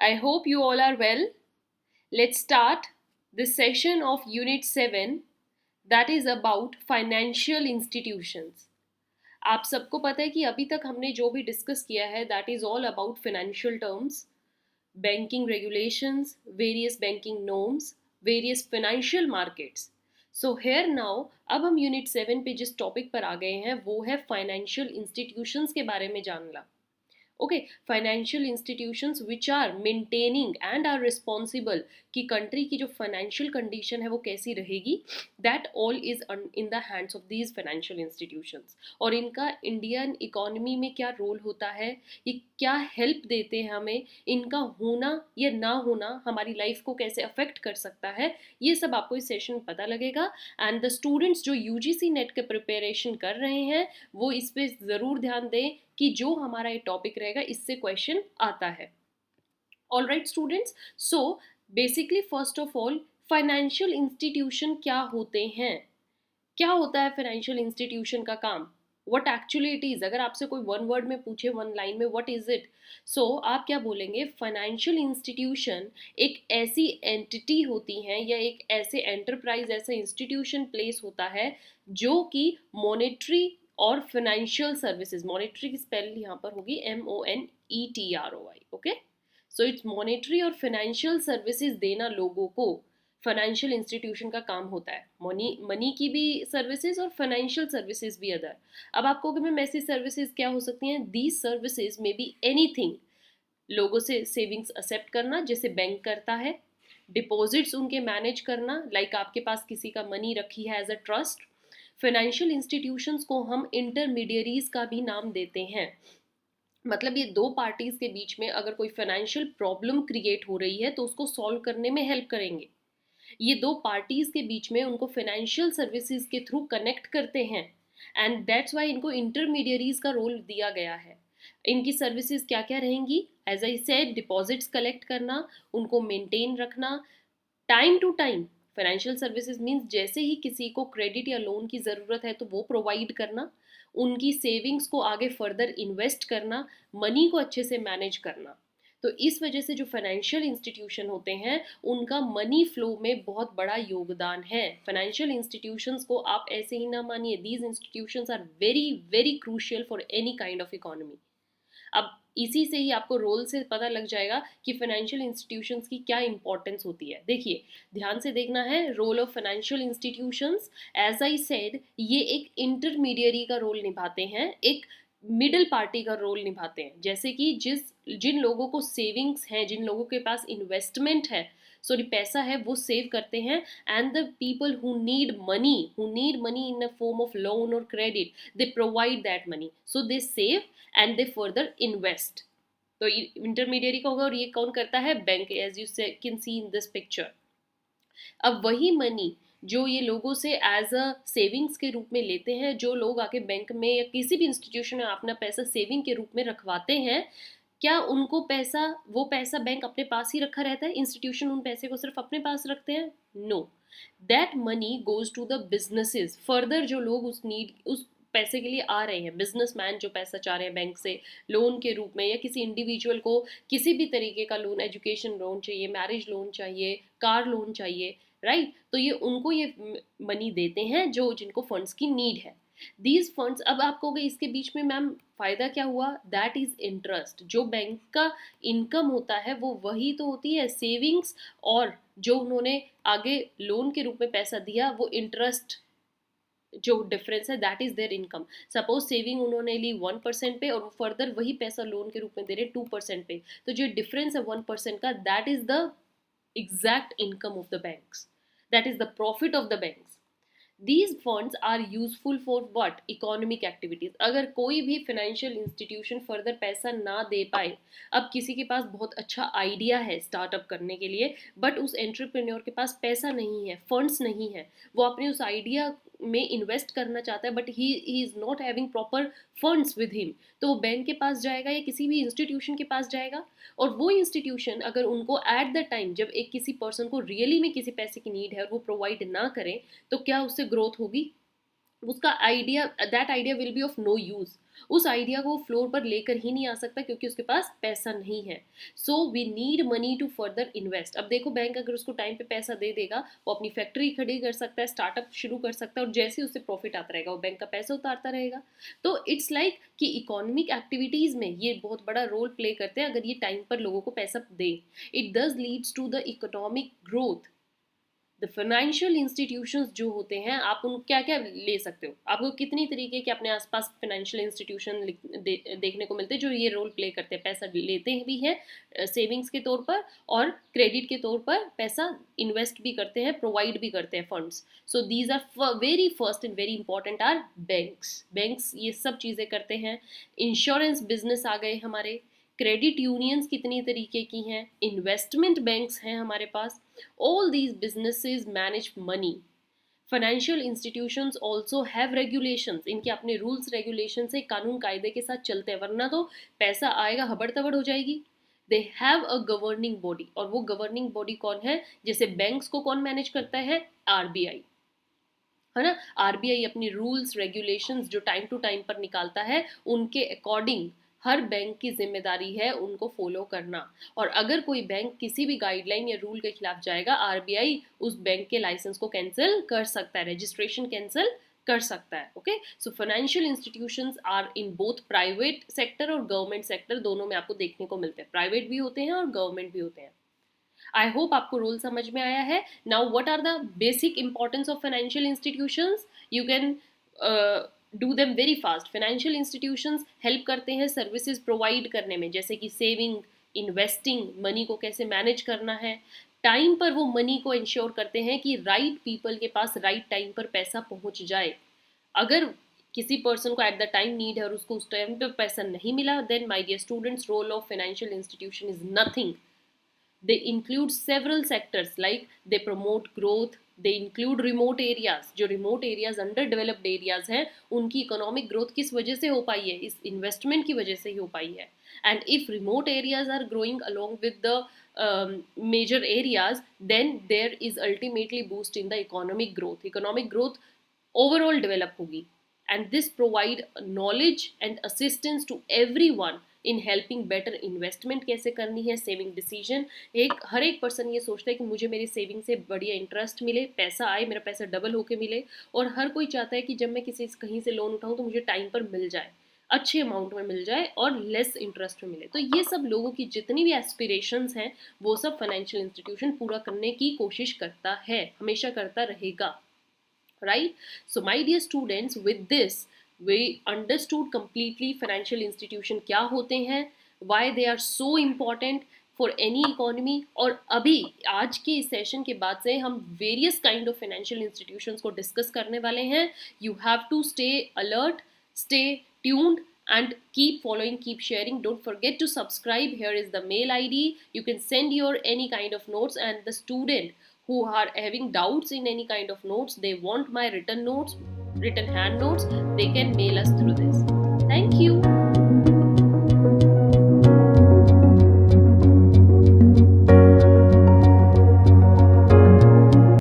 I hope you all are well. Let's start this session of Unit 7 that is about financial institutions. आप सबको पता है कि अभी तक हमने जो भी डिस्कस किया है that is all about financial terms, banking regulations, various banking norms, various financial markets. So here now अब हम यूनिट 7 पे जिस टॉपिक पर आ गए हैं वो है फाइनेंशियल इंस्टीट्यूशंस के बारे में जानना. Okay, financial institutions which are maintaining and are responsible कि कंट्री की जो फाइनेंशियल कंडीशन है वो कैसी रहेगी, that all is in the hands of these financial institutions. और इनका इंडियन इकोनॉमी में क्या रोल होता है, ये क्या हेल्प देते हैं हमें, इनका होना या ना होना हमारी लाइफ को कैसे अफेक्ट कर सकता है, ये सब आपको इस सेशन में पता लगेगा. एंड द स्टूडेंट्स जो यूजीसी नेट के प्रिपरेशन कर रहे हैं वो इस पे ज़रूर ध्यान दें कि जो हमारा ये टॉपिक रहेगा इससे क्वेश्चन आता है. All right students, so basically first of all financial institution क्या होते हैं, क्या होता है फाइनेंशियल इंस्टीट्यूशन का काम, वट एक्चुअली इट इज. अगर आपसे कोई वन वर्ड में पूछे, वन लाइन में, वट इज इट, सो आप क्या बोलेंगे? फाइनेंशियल इंस्टीट्यूशन एक ऐसी एंटिटी होती है या एक ऐसे एंटरप्राइज, ऐसा इंस्टीट्यूशन प्लेस होता है जो कि मॉनेटरी और फाइनेंशियल सर्विसेज, मॉनेटरी की स्पेल यहाँ पर होगी MONETROY. Okay, so it's monetary और फाइनेंशियल सर्विसेज देना लोगों को फाइनेंशियल इंस्टीट्यूशन का काम होता है. मनी की भी सर्विसेज और फाइनेंशियल सर्विसेज भी अदर. अब आपको कि मैम ऐसी सर्विसेज क्या हो सकती हैं? दीज सर्विसेज में बी एनीथिंग. लोगों से सेविंग्स एक्सेप्ट करना जैसे बैंक करता है, डिपॉजिट्स उनके मैनेज करना, लाइक आपके पास किसी का मनी रखी है as a trust. Financial institutions को हम इंटरमीडियरीज का भी नाम देते हैं. मतलब ये दो पार्टीज के बीच में अगर कोई फाइनेंशियल प्रॉब्लम क्रिएट हो रही है तो उसको सॉल्व करने में हेल्प करेंगे. ये दो पार्टीज के बीच में उनको फाइनेंशियल सर्विसेज के थ्रू कनेक्ट करते हैं एंड दैट्स वाई इनको इंटरमीडियरीज का रोल दिया गया है. इनकी सर्विसेज क्या क्या रहेंगी? As I said, deposits collect करना, उनको मेंटेन रखना, time to time. Financial services means जैसे ही किसी को क्रेडिट या लोन की ज़रूरत है तो वो प्रोवाइड करना, उनकी सेविंग्स को आगे फर्दर इन्वेस्ट करना, मनी को अच्छे से मैनेज करना. तो इस वजह से जो फाइनेंशियल इंस्टीट्यूशन होते हैं उनका मनी फ्लो में बहुत बड़ा योगदान है. फाइनेंशियल इंस्टीट्यूशंस को आप ऐसे ही ना मानिए, these institutions are very very crucial for any kind of economy. अब इसी से ही आपको रोल से पता लग जाएगा कि फाइनेंशियल इंस्टीट्यूशंस की क्या इंपॉर्टेंस होती है. देखिए, ध्यान से देखना है. Role of financial institutions, as I said, ये एक इंटरमीडियरी का रोल निभाते हैं, एक मिडिल पार्टी का रोल निभाते हैं. जैसे कि जिन लोगों को सेविंग्स हैं, जिन लोगों के पास इन्वेस्टमेंट है, सॉरी पैसा है, वो सेव करते हैं. And the people who need money in a form of loan और credit, they provide that money, so they save and they further invest. तो इंटरमीडियरी का होगा और ये कौन करता है? Bank, as you can see in this picture. अब वही मनी जो ये लोगों से एज अ सेविंग्स के रूप में लेते हैं, जो लोग आके बैंक में या किसी भी इंस्टीट्यूशन में अपना पैसा सेविंग के रूप में रखवाते हैं, क्या उनको वो पैसा बैंक अपने पास ही रखा रहता है? इंस्टीट्यूशन उन पैसे को सिर्फ अपने पास रखते हैं? No, that money goes to the businesses. Further जो लोग उस पैसे के लिए आ रहे हैं, बिजनेसमैन जो पैसा चाह रहे हैं बैंक से लोन के रूप में, या किसी इंडिविजुअल को किसी भी तरीके का लोन, एजुकेशन लोन चाहिए, मैरिज लोन चाहिए, कार लोन चाहिए, राइट? तो ये उनको ये मनी देते हैं जो जिनको फंड्स की नीड है. दीज फंड्स, अब आप कहोगे इसके बीच में मैम फ़ायदा क्या हुआ? That is interest. जो बैंक का इनकम होता है वो वही तो होती है सेविंग्स, और जो उन्होंने आगे लोन के रूप में पैसा दिया वो इंटरेस्ट, जो डिफरेंस है that is there income. Suppose saving उन्होंने ली 1% पे और फर्दर वही पैसा लोन के रूप में दे रहे 2% पे, तो जो डिफरेंस है 1% का, that is the exact income of the banks, that is the profit of the banks. These funds are useful for what? Economic activities. अगर कोई भी फाइनेंशियल इंस्टीट्यूशन फर्दर पैसा ना दे पाए, अब किसी के पास बहुत अच्छा आइडिया है स्टार्टअप करने के लिए, बट उस एंटरप्रेन्योर के पास पैसा नहीं है, फंड्स नहीं है, वो अपने उस आइडिया में इन्वेस्ट करना चाहता है but he is not having proper funds with him, तो वो बैंक के पास जाएगा या किसी भी इंस्टीट्यूशन के पास जाएगा. और वो इंस्टीट्यूशन अगर उनको एट द टाइम जब एक किसी पर्सन को रियली में किसी पैसे की नीड है और वो प्रोवाइड ना करें, तो क्या उससे ग्रोथ होगी? उसका idea, that idea will be of no use. उस आइडिया को फ्लोर पर लेकर ही नहीं आ सकता क्योंकि उसके पास पैसा नहीं है। So we need money to further invest. अब देखो, बैंक अगर उसको टाइम पे पैसा दे देगा, वो अपनी फैक्ट्री खड़ी कर सकता है, स्टार्टअप शुरू कर सकता है, और जैसे ही उससे प्रॉफिट आता रहेगा वो बैंक का पैसा उतारता रहेगा। तो इट्स लाइक कि इकोनॉमिक एक्टिविटीज में ये बहुत बड़ा रोल प्ले करते हैं अगर ये टाइम पर लोगों को पैसा दे। It does leads to the economic growth. The financial institutions जो होते हैं, आप उन क्या क्या ले सकते हो, आपको कितनी तरीके के अपने आसपास फाइनेंशियल इंस्टीट्यूशन देखने को मिलते हैं जो ये रोल प्ले करते हैं, पैसा लेते भी हैं सेविंग्स के तौर पर, और क्रेडिट के तौर पर पैसा इन्वेस्ट भी करते हैं, प्रोवाइड भी करते हैं funds. So these are very first and very important are banks. Banks ये सब चीज़ें करते हैं। इंश्योरेंस बिजनेस आ गए हमारे, क्रेडिट यूनियंस कितनी तरीके की हैं, इन्वेस्टमेंट बैंक्स हैं हमारे पास। All these businesses manage money. Financial institutions also have regulations, इनके अपने रूल्स रेगुलेशन से कानून कायदे के साथ चलते हैं, वरना तो पैसा आएगा हबड़ तबड़ हो जाएगी। They have a governing body, और वो गवर्निंग बॉडी कौन है? जैसे बैंक्स को कौन मैनेज करता है? आरबीआई, है ना। आरबीआई अपनी रूल्स रेगुलेशंस जो टाइम टू टाइम पर निकालता है, उनके अकॉर्डिंग हर बैंक की जिम्मेदारी है उनको फॉलो करना। और अगर कोई बैंक किसी भी गाइडलाइन या रूल के खिलाफ जाएगा, आरबीआई उस बैंक के लाइसेंस को कैंसिल कर सकता है, रजिस्ट्रेशन कैंसिल कर सकता है। Okay, so financial institutions are in both private sector और गवर्नमेंट सेक्टर, दोनों में आपको देखने को मिलते हैं, प्राइवेट भी होते हैं और गवर्नमेंट भी होते हैं। आई होप आपको रोल समझ में आया है। Now what are the basic importance of financial institutions? You can do them very fast. Financial institutions help करते हैं सर्विसेज प्रोवाइड करने में, जैसे कि सेविंग, इन्वेस्टिंग, मनी को कैसे मैनेज करना है। टाइम पर वो मनी को इंश्योर करते हैं कि राइट पीपल के पास राइट टाइम पर पैसा पहुंच जाए। अगर किसी पर्सन को एट द टाइम नीड है और उसको उस टाइम पे पैसा नहीं मिला, then my dear students, role of financial institution is nothing. They include several sectors, like they promote growth, they include remote areas। जो remote areas, underdeveloped areas हैं, उनकी economic growth किस वजह से हो पाई है? इस investment की वजह से ही हो पाई है। And if remote areas are growing along with the major areas, then there is ultimately boost in the economic growth। economic growth overall develop होगी, and this provide knowledge and assistance to everyone in helping better investment कैसे करनी है, saving decision. हर एक person ये सोचता है कि मुझे मेरी सेविंग से बढ़िया इंटरेस्ट मिले, पैसा आए, मेरा पैसा डबल होके मिले, और हर कोई चाहता है कि जब मैं किसी कहीं से लोन उठाऊं तो मुझे टाइम पर मिल जाए, अच्छे अमाउंट में मिल जाए और लेस इंटरेस्ट में मिले। तो ये सब लोगों की जितनी भी एस्पिरेशंस हैं, वो सब फाइनेंशियल इंस्टीट्यूशन पूरा करने की कोशिश करता है, हमेशा करता रहेगा। Right? So my dear students, with this we understood completely financial institution क्या होते हैं, why they are so important for any economy। और अभी आज के इस सेशन के बाद से हम various kind of financial institutions को discuss करने वाले हैं। You have to stay alert, stay tuned, and keep following, keep sharing. Don't forget to subscribe. Here is the mail ID. You can send your any kind of notes, and the student who are having doubts in any kind of notes, they want my written notes, written hand notes, they can mail us through this. Thank you.